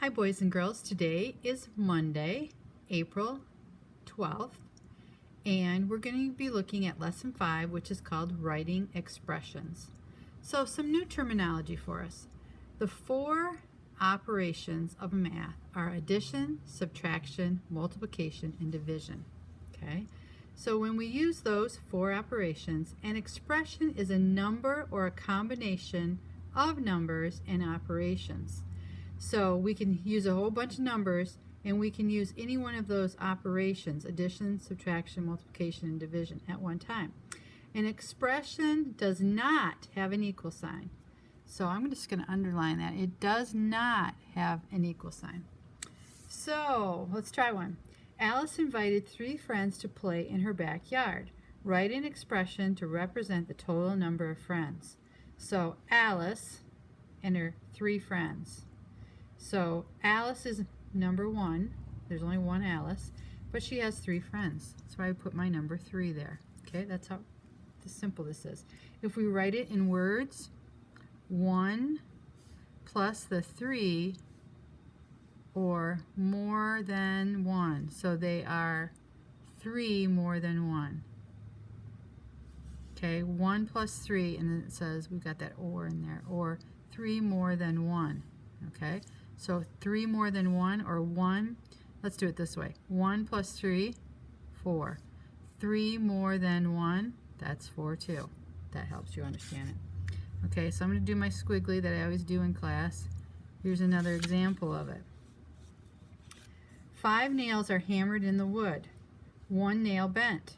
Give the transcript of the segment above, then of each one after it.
Hi boys and girls, today is Monday, April 12th, and we're going to be looking at lesson 5, which is called writing expressions. So some new terminology for us. The 4 operations of math are addition, subtraction, multiplication, and division. Okay? So when we use those 4 operations, an expression is a number or a combination of numbers and operations. So we can use a whole bunch of numbers, and we can use any one of those operations, addition, subtraction, multiplication, and division, at one time. An expression does not have an equal sign. So I'm just going to underline that. It does not have an equal sign. So let's try one. Alice invited 3 friends to play in her backyard. Write an expression to represent the total number of friends. So Alice and her 3 friends. So Alice is number 1. There's only one Alice, but she has 3 friends. That's why I put my number 3 there. Okay, that's how simple this is. If we write it in words, 1 plus the 3 or more than 1. So they are 3 more than 1. Okay, 1 plus 3, and then it says, we've got that or in there, or 3 more than 1. Okay, so 3 more than 1, or 1, let's do it this way. 1 plus 3, 4. 3 more than 1, that's 4 too. That helps you understand it. Okay, so I'm going to do my squiggly that I always do in class. Here's another example of it. 5 nails are hammered in the wood. 1 nail bent.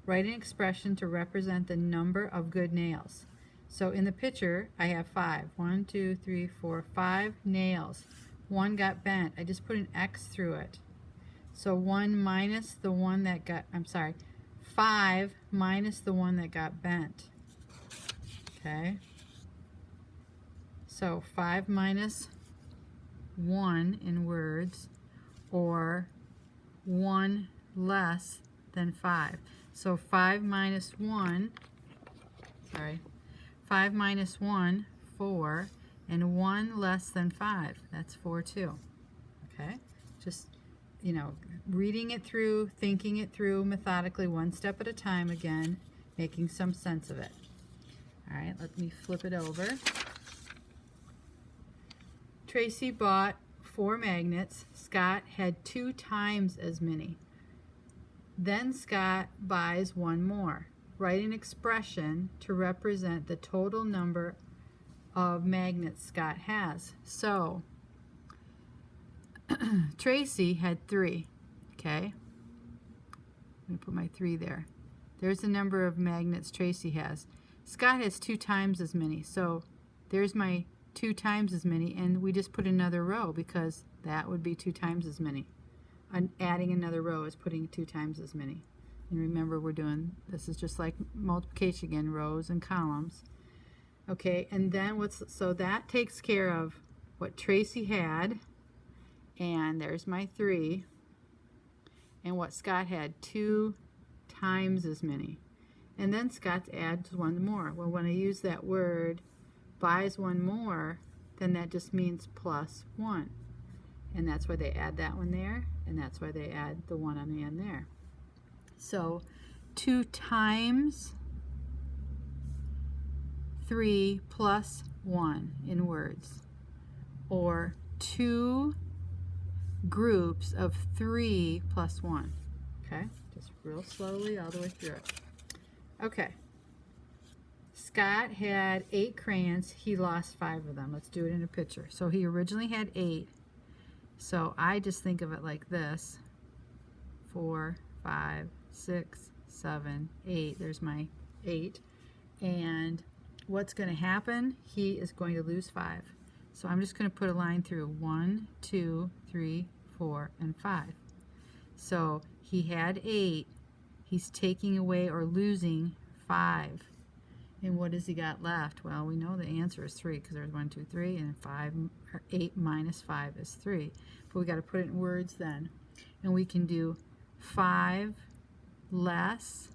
Write an expression to represent the number of good nails. So in the picture, I have 5. 1, 2, 3, 4, 5 nails. 1 got bent. I just put an X through it. So 1 minus the one that got, 5 minus the one that got bent. Okay. So 5 minus 1 in words, or 1 less than 5. So 5 minus 1, 5 minus 1, 4, and 1 less than 5, that's 4 too. Okay? Just, reading it through, thinking it through methodically, one step at a time again, making some sense of it. All right, let me flip it over. Tracy bought 4 magnets. Scott had 2 times as many. Then Scott buys 1 more. Write an expression to represent the total number of magnets Scott has. So, Tracy had 3. Okay? I'm going to put my 3 there. There's the number of magnets Tracy has. Scott has 2 times as many. So, there's my 2 times as many, and we just put another row because that would be 2 times as many. Adding another row is putting 2 times as many. And remember, this is just like multiplication again, rows and columns. Okay, and then so that takes care of what Tracy had, and there's my 3, and what Scott had, 2 times as many. And then Scott adds 1 more. Well, when I use that word, buys 1 more, then that just means plus 1. And that's why they add that one there, and that's why they add the 1 on the end there. So 2 times 3 plus 1 in words, or 2 groups of 3 plus 1. Okay, just real slowly all the way through it. Okay, Scott had 8 crayons. He lost 5 of them. Let's do it in a picture. So he originally had 8. So I just think of it like this: 4, 5, 6, 7, 8. There's my 8. And what's going to happen? He is going to lose 5. So I'm just going to put a line through 1, 2, 3, 4, and 5. So he had 8. He's taking away or losing 5. And what has he got left? Well, we know the answer is 3 because there's 1, 2, 3, and 8 minus 5 is 3. But we got to put it in words then. And we can do 5 less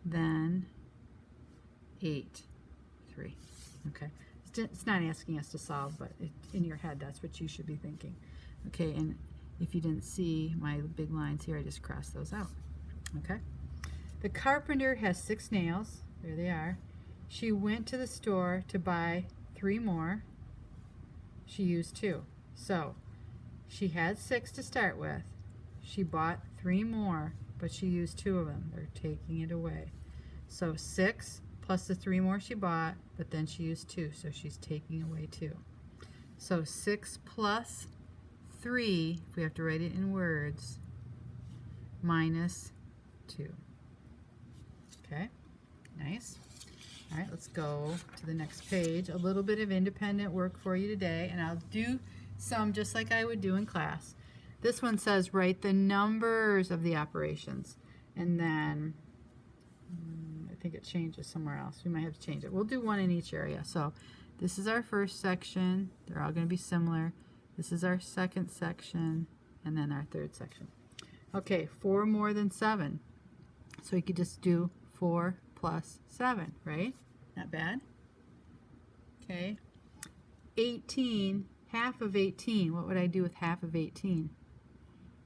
than 8. 3. Okay. it's not asking us to solve, but in your head, that's what you should be thinking. Okay, and if you didn't see my big lines here, I just crossed those out. Okay. The carpenter has 6 nails. There they are. She went to the store to buy 3 more. She used 2. So she had 6 to start with. She bought 3 more, but she used 2 of them. They're taking it away. So 6 plus the 3 more she bought, but then she used 2, so she's taking away 2. So 6 plus 3, if we have to write it in words, minus 2. Okay, nice. All right, let's go to the next page. A little bit of independent work for you today, and I'll do some just like I would do in class. This one says write the numbers of the operations, and then I think it changes somewhere else. We might have to change it. We'll do one in each area. So this is our first section. They're all going to be similar. This is our second section, and then our third section. Okay, 4 more than 7. So you could just do 4 plus 7, right? Not bad. Okay. 18, half of 18. What would I do with half of 18?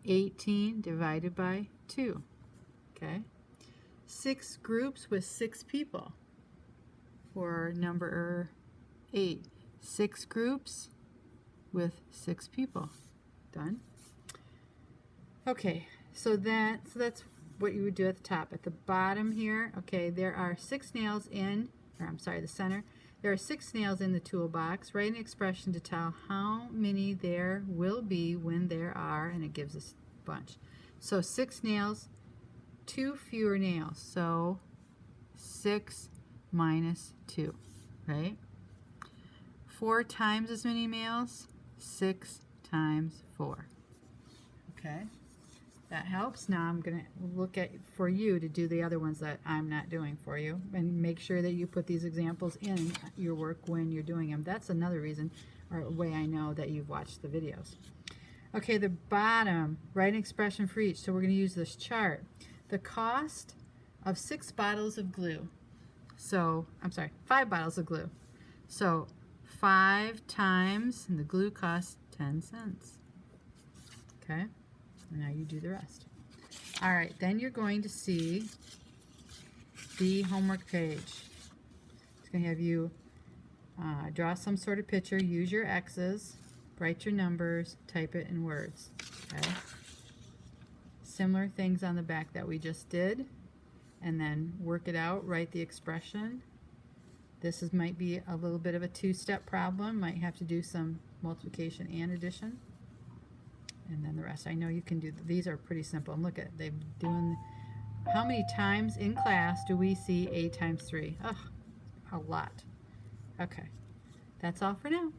18 divided by 2. Okay. 6 groups with 6 people for number 8. 6 groups with 6 people. Done. Okay, so that's what you would do at the top. At the bottom here, okay, there are 6 nails in, or I'm sorry, the center. There are 6 nails in the toolbox. Write an expression to tell how many there will be when there are, and it gives us a bunch. So 6 nails, 2 fewer nails. So 6 minus 2, right? 4 times as many nails, 6 times 4. Okay. That helps. Now I'm going to look at for you to do the other ones that I'm not doing for you, and make sure that you put these examples in your work when you're doing them. That's another reason or way I know that you've watched the videos. Okay, the bottom, write an expression for each. So we're going to use this chart. The cost of 6 bottles of glue. So, I'm sorry, 5 bottles of glue. So 5 times, and the glue costs 10 cents. Okay? Now you do the rest. All right, then you're going to see the homework page. It's going to have you draw some sort of picture, use your X's, write your numbers, type it in words. Okay? Similar things on the back that we just did, and then work it out, write the expression. This might be a little bit of a 2-step problem, might have to do some multiplication and addition. And then the rest. I know you can do, these are pretty simple. And look at, they've doing, how many times in class do we see A times 3? Ugh, a lot. Okay, that's all for now.